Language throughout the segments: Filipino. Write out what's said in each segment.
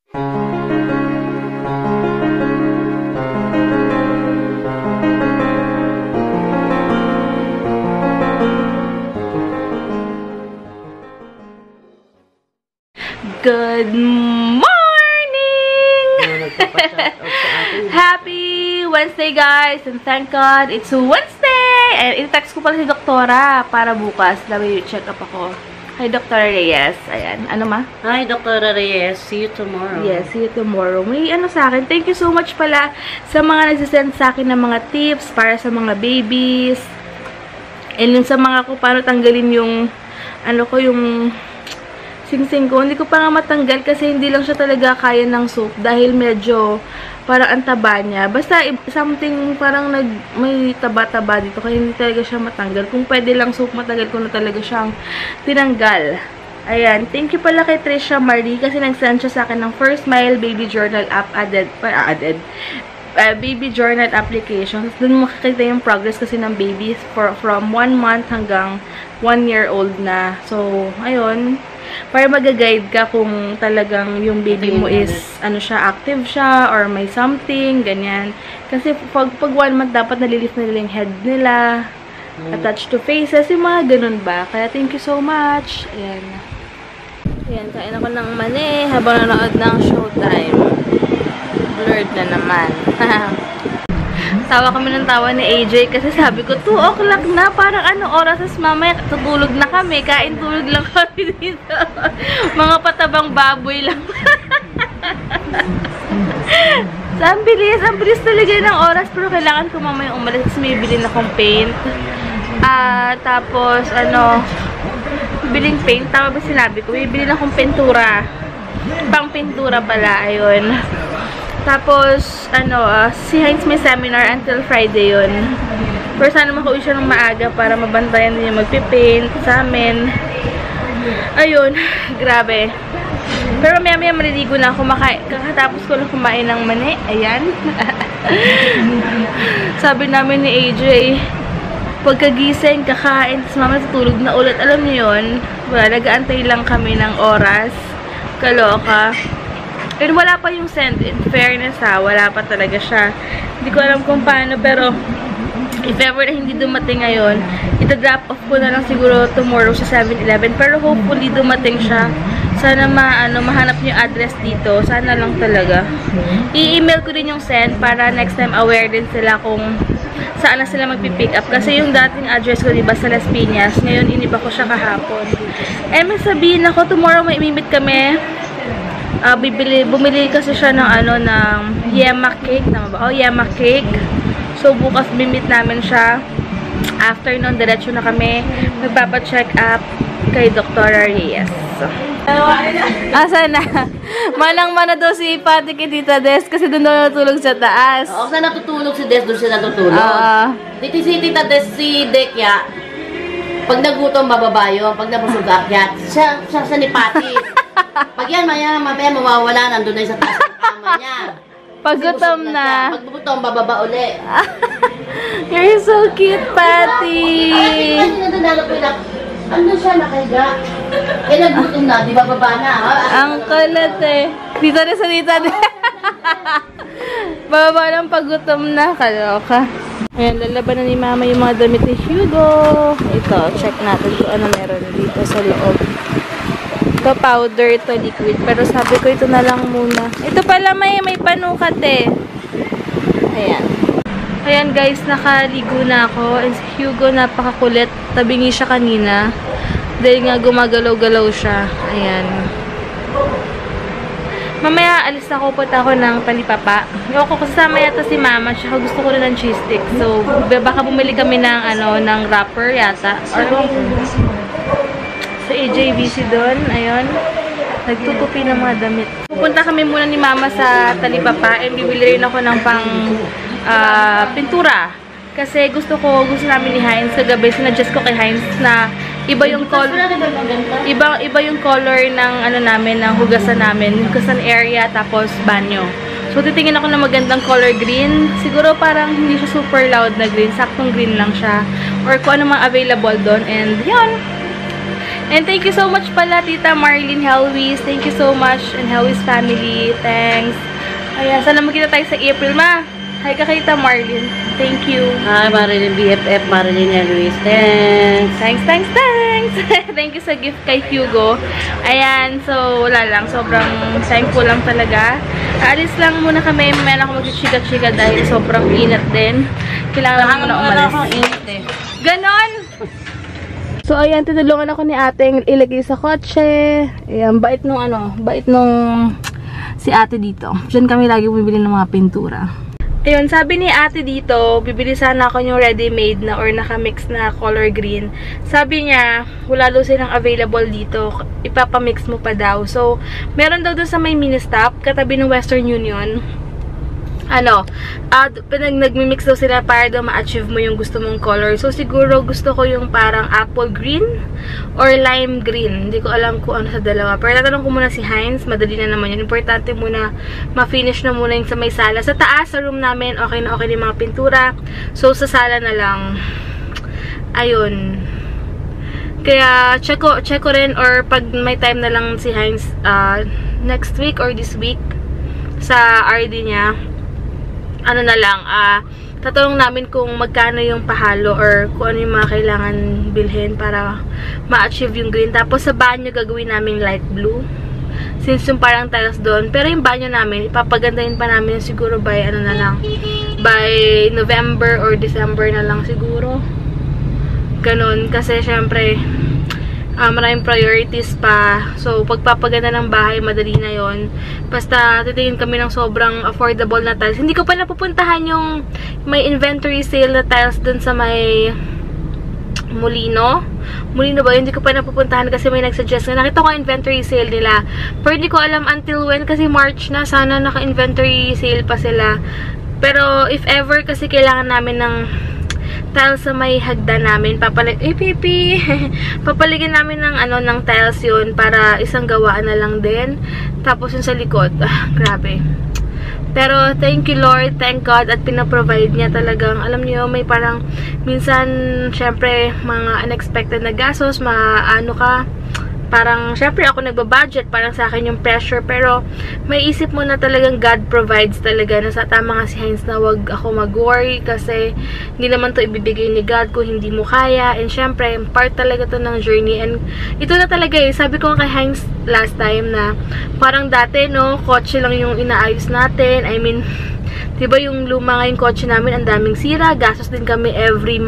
Good morning! Happy Wednesday, guys! And thank God, it's Wednesday! And i-text ko pala si Doktora para bukas. Dapat check up ako. Hi, Dr. Reyes. Ayan. Ano ma? Hi, Dr. Reyes. See you tomorrow. Yes, see you tomorrow. May ano sa akin. Thank you so much pala sa mga nagsisend sa akin ng mga tips para sa mga babies. And yun sa mga kung paano tanggalin yung yung sing-sing ko. Hindi ko pa nga matanggal kasi hindi lang siya talaga kaya ng soap dahil medyo parang ang taba niya. Basta something parang may taba-taba dito kaya hindi talaga siya matanggal. Kung pwede lang soap matanggal ko na talaga siyang tinanggal. Ayan. Thank you pala kay Trisha Marie kasi nag-send siya sa akin ng First Smile Baby Journal app baby journal application. Doon makikita yung progress kasi ng babies from 1 month hanggang 1 year old na. So, ayun. Para mag-guide ka kung talagang yung baby mo is, active siya, or may something, ganyan. Kasi pag 1 month, dapat nalilift na nila yung head nila, attached to faces, yung mga ganun ba. Kaya thank you so much. Ayan. Ayan, kain ako ng mani habang nanood ng Showtime. Blurred na naman. Tawa kami ng tawa ni AJ kasi sabi ko, 2 o'clock na, parang oras as mamaya, tutulog na kami, kain tulog lang kami dito. Mga patabang baboy lang. So, ang bilis talaga ng oras, pero kailangan ko mamaya umalis kasi may bilhin akong paint. Tapos, biling paint, tama ba sinabi ko? May bilhin akong pintura. Pang pintura pala, ayun. Tapos, si Heinz may seminar until Friday yun. Pero sana makauwi siya ng maaga para mabantayan din yung magpipaint sa amin. Ayun, grabe. Pero maya-maya maliligo na ako. Kakatapos ko lang kumain ng mani. Ayan. Sabi namin ni AJ, pagkagising, kakain, tapos mama tutulog na ulit. Alam niyo yun? Nag-aantay lang kami ng oras. Kaloka. And wala pa yung send. In fairness wala pa talaga siya. Hindi ko alam kung paano, pero if ever na hindi dumating ngayon, ita-drop off ko na lang siguro tomorrow sa 7-Eleven. Pero hopefully dumating siya. Sana mahanap niyo yung address dito. Sana lang talaga. I-email ko din yung send para next time aware din sila kung saan na sila magpipick up. Kasi yung dating address ko, diba, sa Las Piñas. Ngayon, iniba ko siya kahapon. And may sabihin ako, tomorrow may imimit kami. Bumili kasi siya ng ng yema cake, tama ba? Yema cake. So bukas bimit namin siya. After nun, diretso na kami magpapa-check up kay Dr. Reyes. Asa na? Manang-mana daw si Pati kay Tita Des kasi doon daw natulog sa taas. Oo, saan natutulog si Des, doon siya natutulog. Dito si Tita Des, si Dekya, pag nagutom bababa yun, pag nabusog akyat, siya ni Pati. Pag yan, mamaya mawawala, nandun na yung sa taas ng kama niya. Pag gutom na. Pag gutom, bababa uli. You're so cute, Patty. Ay, nandun po lang. Ano siya, nakahiga? Nagutom na, di bababa na. Ang kalat Dito rin sa Tita. Bababa ng paggutom na. Kaloka. Ayan, lalaban na ni Mama yung mga damit ni Hugo. Ito, check natin kung ano meron dito sa loob. Ito powder, ito liquid. Pero sabi ko ito na lang muna. Ito pala may panukat Ayan. Ayan guys, nakaligo na ako. And si Hugo napakakulit. Tabingi siya kanina. Dahil nga gumagalaw-galaw siya. Ayan. Mamaya alis na ko, punta ako ng Talipapa. Ako kasama yata si Mama. Tsaka gusto ko rin ng cheese stick. So, baka bumili kami ng ng wrapper yata. Or sa AJBC doon, ayun, nagtutupi ng mga damit. Pupunta kami muna ni Mama sa Talipapa and bibili rin ako ng pang pintura. Kasi gusto namin ni Heinz kagabi, sinadjust ko kay Heinz na iba yung color ng namin, ng hugasan namin, hugasan area tapos banyo. So titingin ako ng magandang color green. Siguro parang hindi siya super loud na green, saktong green lang siya or kung ano mang available doon. And yun, And thank you so much pala, Tita Marlene Helwis. Thank you so much, and Helwis family. Thanks. Ayan, sana magkita tayo sa April, ma. Hi ka kay Tita Marlene. Thank you. Hi, Marilyn BFF, Marilyn Helwis. Thanks. Thanks, thanks, thanks. Thank you sa gift kay Hugo. Ayan, so wala lang. Sobrang thankful lang talaga. Aalis lang muna kami. Meron ako mag-chika-chika dahil sobrang inat din. Kailangan lang muna umalis. Ganon! So, ayan, tinulungan ako ni ate ilagay sa kotse. Ayan, bait nung si ate dito. Diyan kami lagi bumibili ng mga pintura. Ayun, sabi ni ate dito, bibili sana ako yung ready-made na or naka-mix na color green. Sabi niya, wala daw silang available dito. Ipapamix mo pa daw. So, meron daw doon sa may mini-stop, katabi ng Western Union. Nagmi-mix daw sila para daw ma-achieve mo yung gusto mong color. So, siguro gusto ko yung parang apple green or lime green. Hindi ko alam kung ano sa dalawa. Pero tatanong ko muna si Heinz. Madali na naman yun. Importante muna, ma-finish na muna yung sa may sala. Sa taas, sa room namin, okay na okay yung mga pintura. So, sa sala na lang. Ayun. Kaya, check ko rin or pag may time na lang si Heinz next week or this week sa RD niya, tatanong namin kung magkano yung pahalo or kung ano yung mga kailangan bilhin para ma-achieve yung green. Tapos sa banyo gagawin namin light blue. Since yung parang tiles doon. Pero yung banyo namin, ipapagandahin pa namin siguro by by November or December na lang siguro. Ganon. Kasi syempre, maraming priorities pa. So, pagpapaganda ng bahay, madali na yon. Basta, titingin kami ng sobrang affordable na tiles. Hindi ko pa napupuntahan yung may inventory sale na tiles dun sa may Molino. Molino ba? Hindi ko pa napupuntahan kasi may nagsuggest na nakita ko inventory sale nila. Pero hindi ko alam until when kasi March na. Sana naka-inventory sale pa sila. Pero, if ever kasi kailangan namin ng tiles sa may hagdan namin, papaligyan namin ng tiles yun para isang gawaan na lang din. Tapos yung sa likod, grabe. Pero thank you Lord, thank God at pinaprovide niya talagang, alam niyo, may parang minsan syempre mga unexpected na gastos, parang, syempre ako nagbabudget, parang sa akin yung pressure, pero may isip mo na talagang God provides talaga, na sa tama nga si Heinz na wag ako mag-worry kasi hindi naman to ibibigay ni God kung hindi mo kaya, and syempre, part talaga to ng journey, and ito na talaga sabi ko kay Heinz last time na parang dati, no, kotse lang yung inaayos natin, I mean, diba yung luma nga yung kotse namin, ang daming sira, gastos din kami every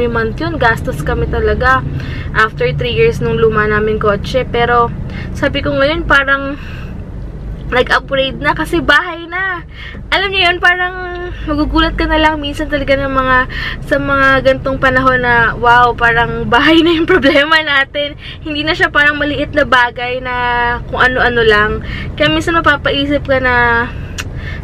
month yun, gastos kami talaga after 3 years nung luma namin kotse. Pero sabi ko ngayon parang nag-upgrade na kasi bahay na. Alam niyo yun, parang magugulat ka na lang minsan talaga ng sa mga gantong panahon na wow, parang bahay na yung problema natin. Hindi na siya parang maliit na bagay na kung ano-ano lang. Kaya minsan mapapaisip ka na,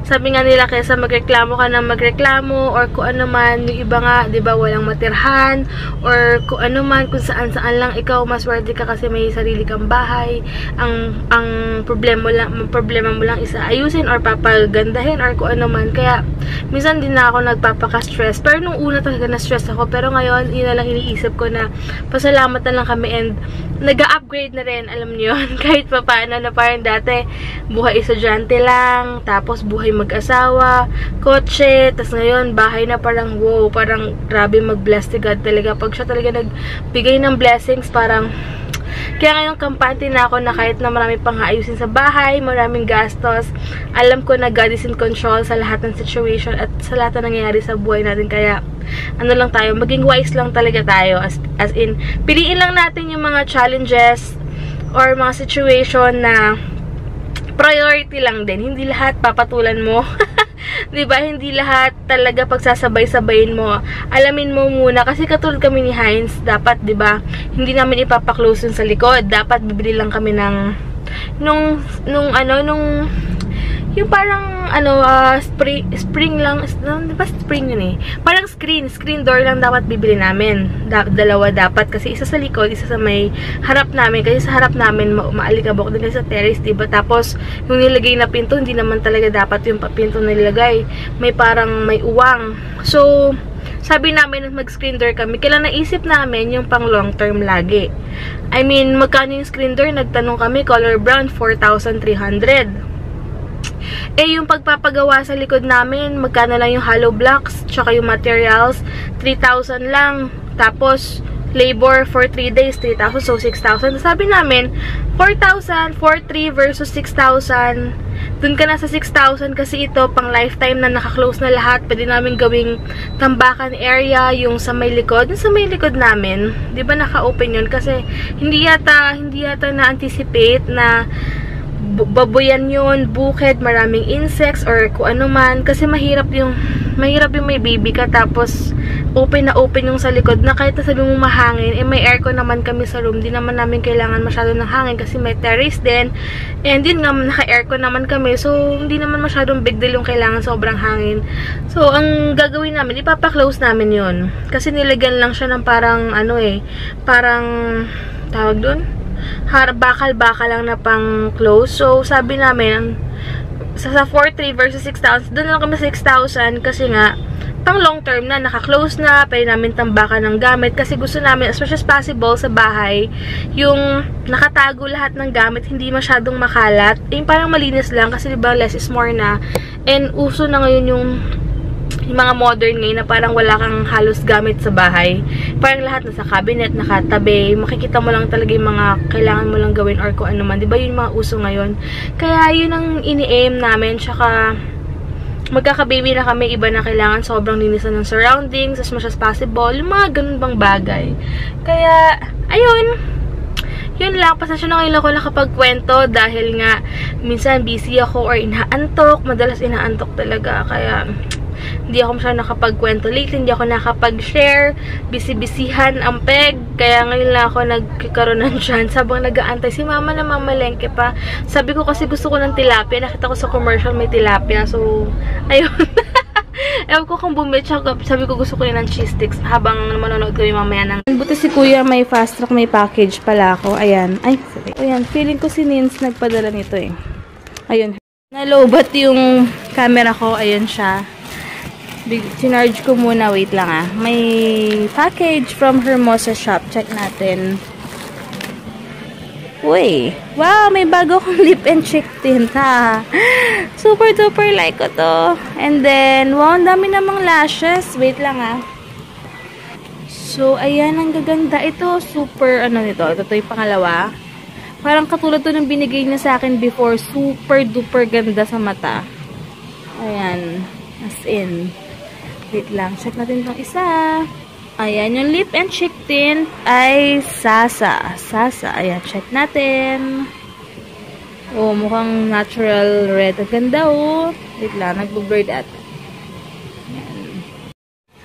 sabi nga nila, kaysa magreklamo ka ng magreklamo or kung ano man, yung iba nga, di ba, walang matirhan or kung ano man, kung saan-saan lang ikaw, maswerte ka kasi may sarili kang bahay. Ang problema mo lang isa ayusin or papagandahin or kung ano man. Kaya, minsan din na ako nagpapaka-stress. Pero nung una talaga na-stress ako. Pero ngayon, yun na lang iniisip ko na pasalamat na lang kami and nag-upgrade na rin, alam niyo yun. Kahit pa paano na parang dati, buhay estudyante lang, tapos buhay mag-asawa, kotse, tas ngayon, bahay na, parang wow, parang grabe mag-bless si God talaga. Pag siya talaga nagbigay ng blessings, parang kaya ngayon kampante na ako na kahit na marami pang ayusin sa bahay, maraming gastos, alam ko na God is in control sa lahat ng situation at sa lahat na nangyayari sa buhay natin. Kaya ano lang tayo, maging wise lang talaga tayo, as in, piliin lang natin yung mga challenges or mga situation na priority lang din. Hindi lahat papatulan mo. Diba? Hindi lahat talaga pagsasabay-sabayin mo. Alamin mo muna. Kasi katulad kami ni Heinz, dapat, diba, hindi namin ipapaklose sa likod. Dapat bibili lang kami ng yung parang spring lang, diba spring yun parang screen door lang dapat bibili namin. Dalawa dapat, kasi isa sa likod, isa sa may harap namin, kasi sa harap namin maalikabok din kasi sa terrace, diba? Tapos yung nilagay na pinto, hindi naman talaga dapat yung pinto nilagay, may parang may uwang. So sabi namin nung mag-screen door kami, kailan naisip namin yung pang long term lagi. I mean, magkano yung screen door? Nagtanong kami, color brown, 4,300. Eh, yung pagpapagawa sa likod namin, magkano lang yung hollow blocks, tsaka yung materials, 3,000 lang. Tapos, labor for 3 days, 3,000, so 6,000. Sabi namin, 4,000, 4,300 versus 6,000. Dun ka na sa 6,000 kasi ito, pang lifetime na naka-close na lahat. Pwede namin gawing tambakan area, yung sa may likod. Yung sa may likod namin, di ba naka-open yun? Kasi hindi yata na-anticipate na baboyan yun, bukid, maraming insects, or kung ano man. Kasi mahirap yung may baby ka, tapos open na open yung sa likod, na kahit sabi mo mahangin, eh may aircon naman kami sa room, di naman namin kailangan masyado ng hangin kasi may terrace din, and din nga naka-aircon naman kami, so hindi naman masyadong big deal yung kailangan sobrang hangin. So ang gagawin namin, ipapa-close namin yun, kasi nilagyan lang siya ng parang parang tawag dun, bakal-bakal lang na pang close. So sabi namin, sa 4,300 versus 6,000, doon lang kami sa 6,000 kasi nga pang long term na, naka-close na, pwede namin tambakan ng gamit kasi gusto namin as much as possible sa bahay yung nakatago lahat ng gamit, hindi masyadong makalat, yung parang malinis lang kasi diba less is more na, and uso na ngayon yung mga modern ngayon na parang wala kang halos gamit sa bahay, parang lahat nasa cabinet, nakatabi, makikita mo lang talaga yung mga kailangan mo lang gawin or kung ano man, diba yun yung mga uso ngayon. Kaya yun ang ini-aim namin, tsaka magkaka-baby na kami, iba na kailangan sobrang linisan ng surroundings as much as possible, yung mga ganun bang bagay. Kaya, ayun, yun lang, pasensya na ngayon ako nakapagkwento dahil nga minsan busy ako or inaantok, madalas inaantok talaga, kaya hindi ako masyadong nakapagkwento lately, hindi ako nakapag-share, busy-busyhan ang peg, kaya ngayon lang ako nagkakaroon ng chance habang nag-aantay si mama na mamalengke pa. Sabi ko kasi gusto ko ng tilapia, nakita ko sa commercial may tilapia, so ayun. Ewan ko kung bumili, sabi ko gusto ko rin ng cheese sticks habang manonood kami mamaya ng... Buti si kuya may fast track, may package pala ako, ayan, ay, sorry. Ayan, feeling ko si Nins nagpadala nito eh. Ayun, nalobat yung camera ko, ayun siya. Sinarge ko muna, wait lang ah. May package from Hermosa Shop. Check natin. Uy! Wow! May bago akong lip and cheek tint ha. Super duper like ko to. And then, wow, ang dami namang lashes. Wait lang ah. So, ayan, ang gaganda. Ito, super, ano nito? Ito yung pangalawa. Parang katulad to ng binigay niya sa akin before. Super duper ganda sa mata. Ayan. As in. Wait lang, check natin itong isa. Ayan, yung lip and cheek tint ay Sasa. Sasa, ayan, check natin. Oh, mukhang natural red. Ang ganda, oh. Wait lang, nagbo-blurred at. Ayan.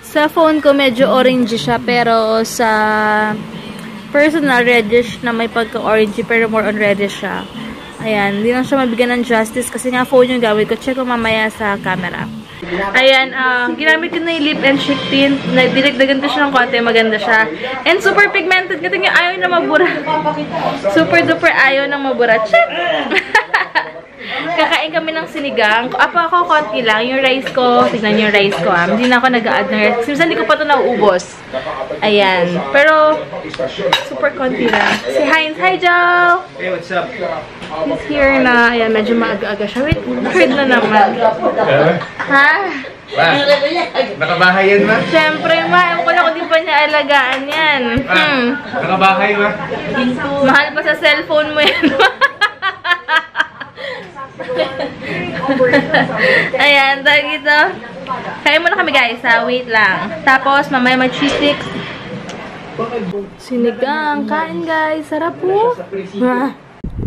Sa phone ko, medyo orange siya, pero sa personal, reddish na may pagka-orange, pero more on reddish siya. Ayan, hindi lang siya mabigyan ng justice kasi nga phone yung gawin ko. Check ko mamaya sa camera. Ayan, ginamit ko na yung lip and cheek tint. Dinagdagan ko siya ng konti, maganda siya. And super pigmented. Kasi nga ayaw na mabura. Super duper ayaw na mabura. Check! Kakain kami ng sinigang. Ako konti lang. Yung rice ko, tignan yung rice ko. Hindi na ako nag-a-add ng rice. Simsan hindi ko pa ito nauubos. Ayan. Pero, super konti lang. Si Heinz. Hi, Joe! Hey, what's up? He's here na. Ayan, medyo maaga-aga siya. Wait, heard na naman. Ha? Nakabahay yan, ma? Siyempre, ma. Ewan ko lang kung di pa niya alagaan yan. Nakabahay, ma? Mahal pa sa cellphone mo yan, ma. Ayan, dahil ito. Kain muna kami, guys, ha? Wait lang. Tapos, mamaya may cheese sticks. Sinigang. Kain, guys. Sarap po.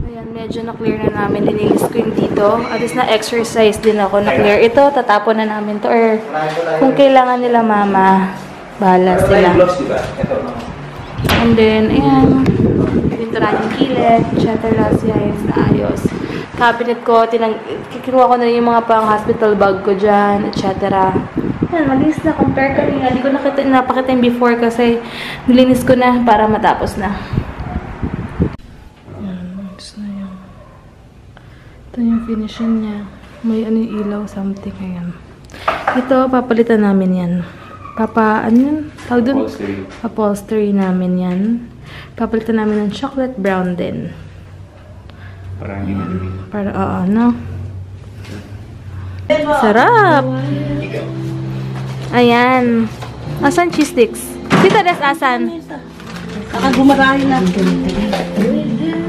Ayan, medyo na-clear na namin. Dinilis ko yung dito. At least na-exercise din ako. Na-clear ito. Tatapon na namin to. Or kung kailangan nila, mama, bahala sila. And then, ayan. Pinturan yung kilid. Chatera siya yung ayos. Cabinet ko. Kikinuha ko na rin yung mga pang-hospital bag ko dyan. Etc. Ayan, malinis na. Compare kanina. Hindi ko napakita yung before kasi nilinis ko na para matapos na. Ito yung finishing niya. May ano yung ilaw, something. Ayan. Ito, papalitan namin yan. ano yun? Tawag dun? Upholstery. Upholstery namin yan. Papalitan namin ng chocolate brown din. Para hindi madumi. Para, no? Sarap! Ayan. Asan cheese sticks? Tita Des, asan? Kakagumarahin na.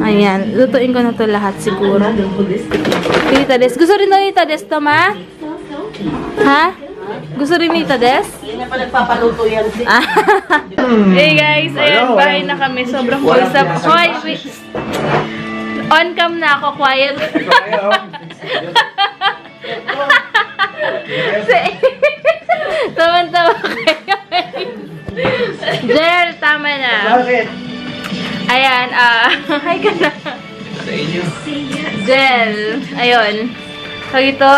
Ayan. Lutuin ko na to lahat siguro. Tita Des. Gusto rin daw ni Tita Des to, ma? Ha? Gusto rin ni Tita Des? Hindi na pa nagpapaluto yan. Hey guys, ayan, bahay na kami. Sobrang usap. Hoy, wait. On cam na ako, quiet. Taman-tawa kayo. Jel, tama na. Bakit? Ayan, hi ka na. Sa inyo. Jel, ayun. So, ito,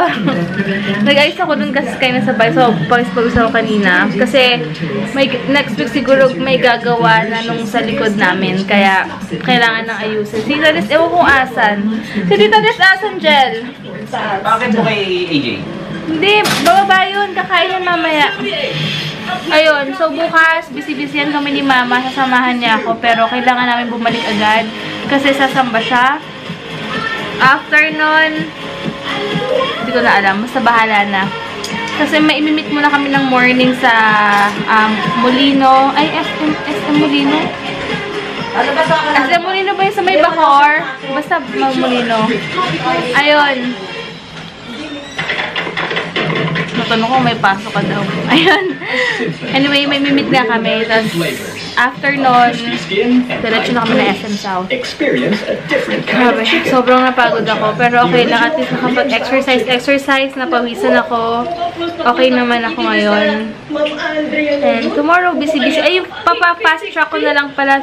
nag-ayos ako dun kasi kayo nasabay. So, pag-usap ako kanina. Kasi, next week siguro may gagawa na nung sa likod namin. Kaya, kailangan ng ayusin. Si Tita Des, ewan kong asan. Si Tita Des, asan, Jel? Bakit po kay AJ? Hindi, bababa yun. Kakain yan mamaya. Ayun, so bukas, busy-busy yan kami ni Mama. Sasamahan niya ako. Pero, kailangan namin bumalik agad. Kasi sasamba siya. After nun, hindi ko na alam. Basta bahala na. Kasi may imimit muna kami ng morning sa Molino. Ay, SM Molino. SM Molino ba yung sa may Bacor? Basta Molino. Ayun. Natanong ko may pasok ka daw. Ayun. Anyway, may mimit na kami. Tapos, after nun, diretso na kami na SM South. Grabe, sobrang napagod ako. Pero okay lang, at least nakapag-exercise, napawisan ako. Okay naman ako ngayon. And tomorrow, busy-busy. Ay, papa-fast track ko na lang pala.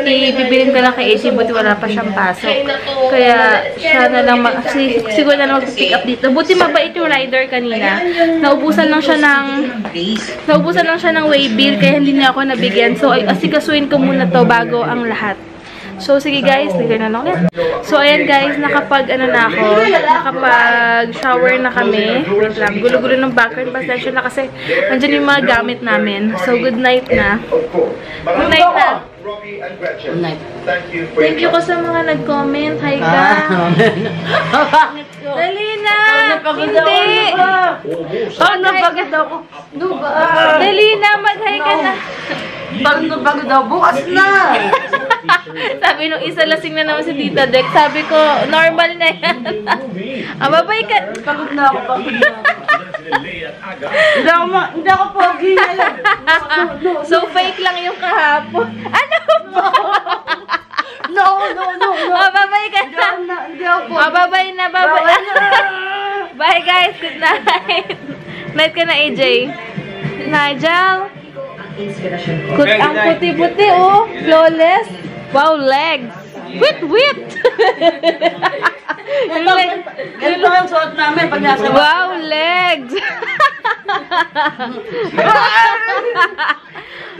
Ibibilin ko lang kay AC, buti wala pa siyang pasok. Kaya, siya na lang, siguro na lang mag-pick up dito. Buti mabait yung rider kanina. Naubusan lang siya ng way bill, kaya hindi niya ako nabigyan. So, asikasuin ko muna to bago ang lahat. So, sige guys, ligyan na lang ulit. So, ayan guys, nakapag-shower na kami. Wait lang, gulo-gulo ng background. Pasensya na kasi andyan yung mga gamit namin. So, good night na. Good night na. Good night. Thank you ko sa mga nag-comment. Hi ka. Dali na! Hindi! Napagod ako. Dali na, mag-hi ka na. Pagod ako. Bukas na. Sabi nung isa, lasing na naman si Tita Dex. Sabi ko, normal na yan. Babay ka. Pagod na ako. Hindi ako pogi ngayon. So, fake lang yung kahapon. Ano ba? No. Babay ka na. Hindi ako pogi. Babay na. Bye guys, good night. Night ka na, AJ. Nigel. Ang puti-puti, oh. Flawless. Wow, legs. Wit! Ganito yung suot namin pag nasa Wow, legs.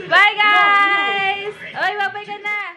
Bye guys. Oy, babay ka na.